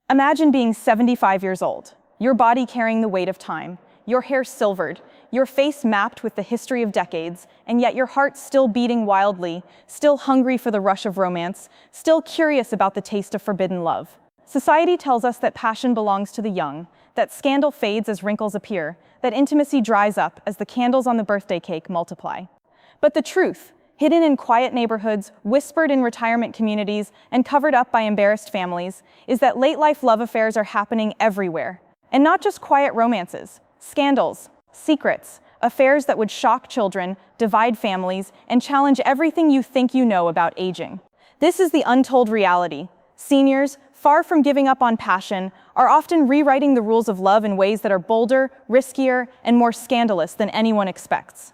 Imagine being 75 years old, your body carrying the weight of time, your hair silvered, your face mapped with the history of decades, and yet your heart still beating wildly, still hungry for the rush of romance, still curious about the taste of forbidden love. Society tells us that passion belongs to the young, that scandal fades as wrinkles appear, that intimacy dries up as the candles on the birthday cake multiply. But the truth, hidden in quiet neighborhoods, whispered in retirement communities, and covered up by embarrassed families, is that late-life love affairs are happening everywhere. And not just quiet romances, scandals, secrets, affairs that would shock children, divide families, and challenge everything you think you know about aging. This is the untold reality. Seniors, far from giving up on passion, are often rewriting the rules of love in ways that are bolder, riskier, and more scandalous than anyone expects.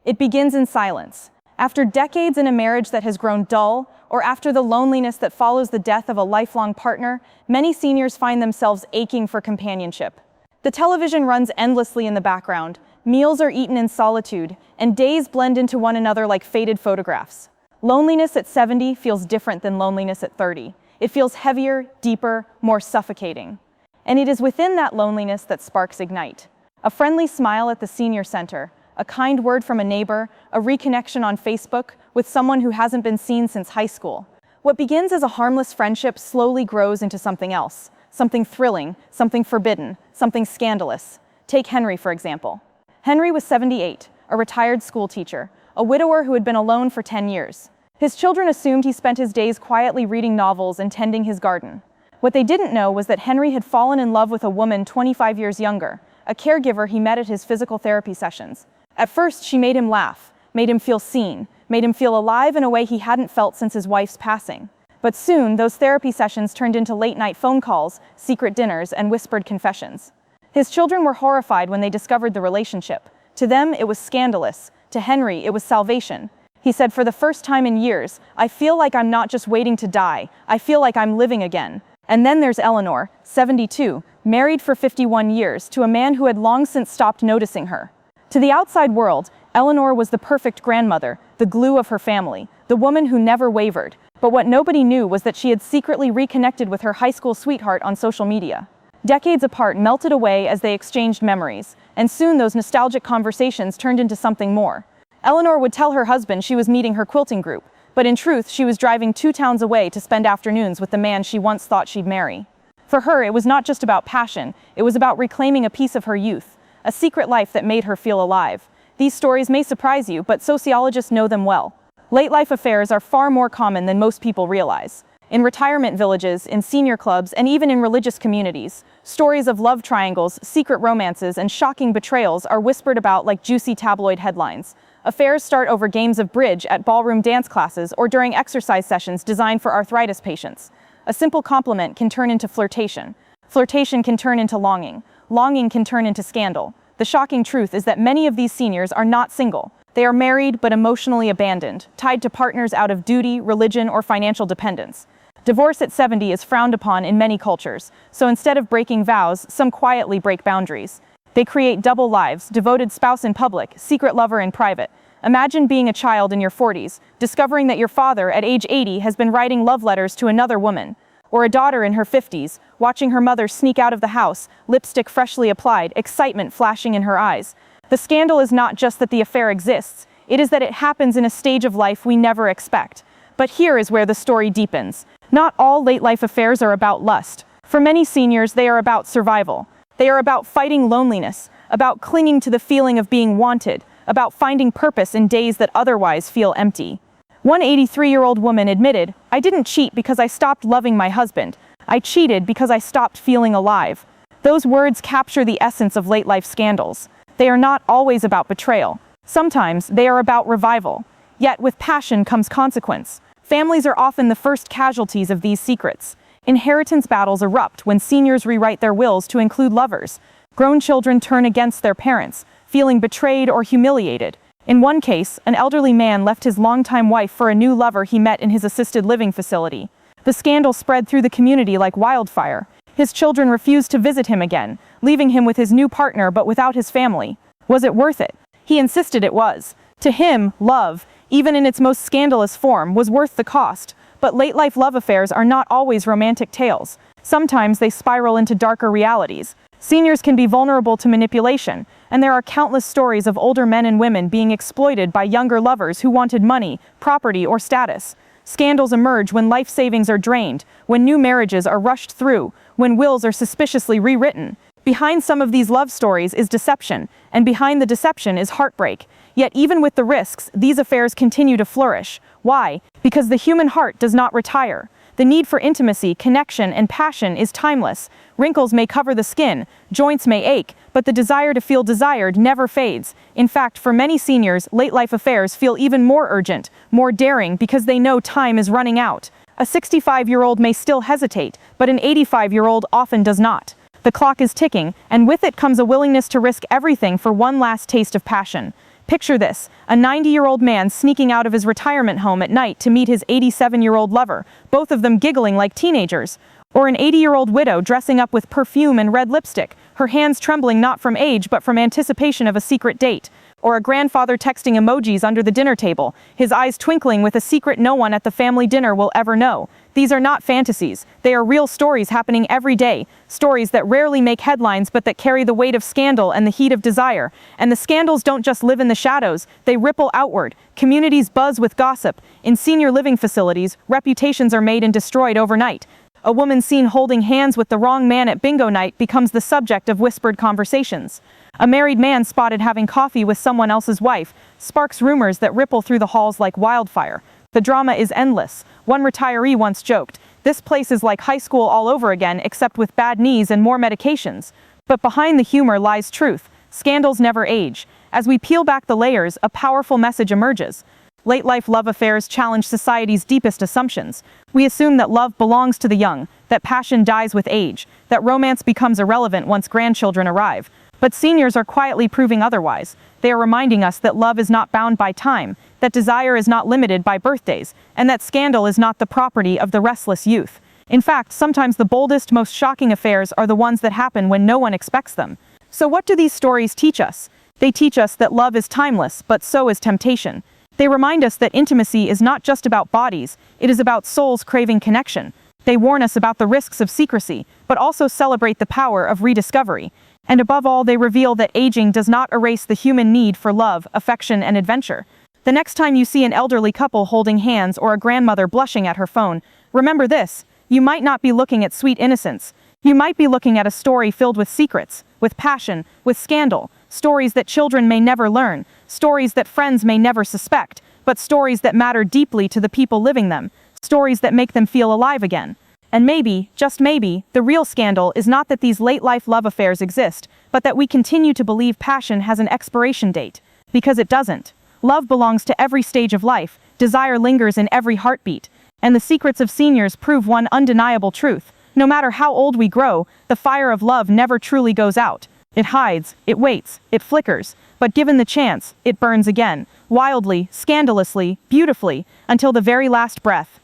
It begins in silence. After decades in a marriage that has grown dull, or after the loneliness that follows the death of a lifelong partner, many seniors find themselves aching for companionship. The television runs endlessly in the background, meals are eaten in solitude, and days blend into one another like faded photographs. Loneliness at 70 feels different than loneliness at 30. It feels heavier, deeper, more suffocating. And it is within that loneliness that sparks ignite. A friendly smile at the senior center, a kind word from a neighbor, a reconnection on Facebook with someone who hasn't been seen since high school. What begins as a harmless friendship slowly grows into something else, something thrilling, something forbidden, something scandalous. Take Henry, for example. Henry was 78, a retired school teacher, a widower who had been alone for 10 years. His children assumed he spent his days quietly reading novels and tending his garden. What they didn't know was that Henry had fallen in love with a woman 25 years younger, a caregiver he met at his physical therapy sessions. At first, she made him laugh, made him feel seen, made him feel alive in a way he hadn't felt since his wife's passing. But soon, those therapy sessions turned into late-night phone calls, secret dinners, and whispered confessions. His children were horrified when they discovered the relationship. To them, it was scandalous. To Henry, it was salvation. He said, "For the first time in years, I feel like I'm not just waiting to die. I feel like I'm living again." And then there's Eleanor, 72, married for 51 years, to a man who had long since stopped noticing her. To the outside world, Eleanor was the perfect grandmother, the glue of her family, the woman who never wavered. But what nobody knew was that she had secretly reconnected with her high school sweetheart on social media. Decades apart melted away as they exchanged memories, and soon those nostalgic conversations turned into something more. Eleanor would tell her husband she was meeting her quilting group, but in truth she was driving 2 towns away to spend afternoons with the man she once thought she'd marry. For her, it was not just about passion, it was about reclaiming a piece of her youth, a secret life that made her feel alive. These stories may surprise you, but sociologists know them well. Late-life affairs are far more common than most people realize. In retirement villages, in senior clubs, and even in religious communities, stories of love triangles, secret romances, and shocking betrayals are whispered about like juicy tabloid headlines. Affairs start over games of bridge at ballroom dance classes or during exercise sessions designed for arthritis patients. A simple compliment can turn into flirtation. Flirtation can turn into longing. Longing can turn into scandal. The shocking truth is that many of these seniors are not single. They are married but emotionally abandoned, tied to partners out of duty, religion, or financial dependence. Divorce at 70 is frowned upon in many cultures, so instead of breaking vows, some quietly break boundaries. They create double lives, devoted spouse in public, secret lover in private. Imagine being a child in your 40s, discovering that your father, at age 80, has been writing love letters to another woman. Or a daughter in her 50s, watching her mother sneak out of the house, lipstick freshly applied, excitement flashing in her eyes. The scandal is not just that the affair exists, it is that it happens in a stage of life we never expect. But here is where the story deepens. Not all late-life affairs are about lust. For many seniors, they are about survival. They are about fighting loneliness, about clinging to the feeling of being wanted, about finding purpose in days that otherwise feel empty. One 83-year-old woman admitted, "I didn't cheat because I stopped loving my husband. I cheated because I stopped feeling alive." Those words capture the essence of late-life scandals. They are not always about betrayal. Sometimes they are about revival. Yet with passion comes consequence. Families are often the first casualties of these secrets. Inheritance battles erupt when seniors rewrite their wills to include lovers. Grown children turn against their parents, feeling betrayed or humiliated. In one case, an elderly man left his longtime wife for a new lover he met in his assisted living facility. The scandal spread through the community like wildfire. His children refused to visit him again, leaving him with his new partner but without his family. Was it worth it? He insisted it was. To him, love, even in its most scandalous form, was worth the cost. But late-life love affairs are not always romantic tales. Sometimes they spiral into darker realities. Seniors can be vulnerable to manipulation, and there are countless stories of older men and women being exploited by younger lovers who wanted money, property, or status. Scandals emerge when life savings are drained, when new marriages are rushed through, when wills are suspiciously rewritten. Behind some of these love stories is deception, and behind the deception is heartbreak. Yet even with the risks, these affairs continue to flourish. Why? Because the human heart does not retire. The need for intimacy, connection, and passion is timeless. Wrinkles may cover the skin, joints may ache, but the desire to feel desired never fades. In fact, for many seniors, late-life affairs feel even more urgent, more daring, because they know time is running out. A 65-year-old may still hesitate, but an 85-year-old often does not. The clock is ticking, and with it comes a willingness to risk everything for one last taste of passion. Picture this, a 90-year-old man sneaking out of his retirement home at night to meet his 87-year-old lover, both of them giggling like teenagers. Or an 80-year-old widow dressing up with perfume and red lipstick, her hands trembling not from age but from anticipation of a secret date. Or a grandfather texting emojis under the dinner table, his eyes twinkling with a secret no one at the family dinner will ever know. These are not fantasies. They are real stories happening every day. Stories that rarely make headlines but that carry the weight of scandal and the heat of desire. And the scandals don't just live in the shadows, they ripple outward. Communities buzz with gossip. In senior living facilities, reputations are made and destroyed overnight. A woman seen holding hands with the wrong man at bingo night becomes the subject of whispered conversations. A married man spotted having coffee with someone else's wife sparks rumors that ripple through the halls like wildfire. The drama is endless. One retiree once joked, "This place is like high school all over again, except with bad knees and more medications." But behind the humor lies truth. Scandals never age. As we peel back the layers, a powerful message emerges. Late-life love affairs challenge society's deepest assumptions. We assume that love belongs to the young, that passion dies with age, that romance becomes irrelevant once grandchildren arrive. But seniors are quietly proving otherwise. They are reminding us that love is not bound by time, that desire is not limited by birthdays, and that scandal is not the property of the restless youth. In fact, sometimes the boldest, most shocking affairs are the ones that happen when no one expects them. So what do these stories teach us? They teach us that love is timeless, but so is temptation. They remind us that intimacy is not just about bodies, it is about souls craving connection. They warn us about the risks of secrecy, but also celebrate the power of rediscovery. And above all, they reveal that aging does not erase the human need for love, affection, and adventure. The next time you see an elderly couple holding hands or a grandmother blushing at her phone, remember this: you might not be looking at sweet innocence. You might be looking at a story filled with secrets, with passion, with scandal, stories that children may never learn, stories that friends may never suspect, but stories that matter deeply to the people living them, stories that make them feel alive again. And maybe, just maybe, the real scandal is not that these late-life love affairs exist, but that we continue to believe passion has an expiration date. Because it doesn't. Love belongs to every stage of life, desire lingers in every heartbeat, and the secrets of seniors prove one undeniable truth. No matter how old we grow, the fire of love never truly goes out. It hides, it waits, it flickers, but given the chance, it burns again, wildly, scandalously, beautifully, until the very last breath.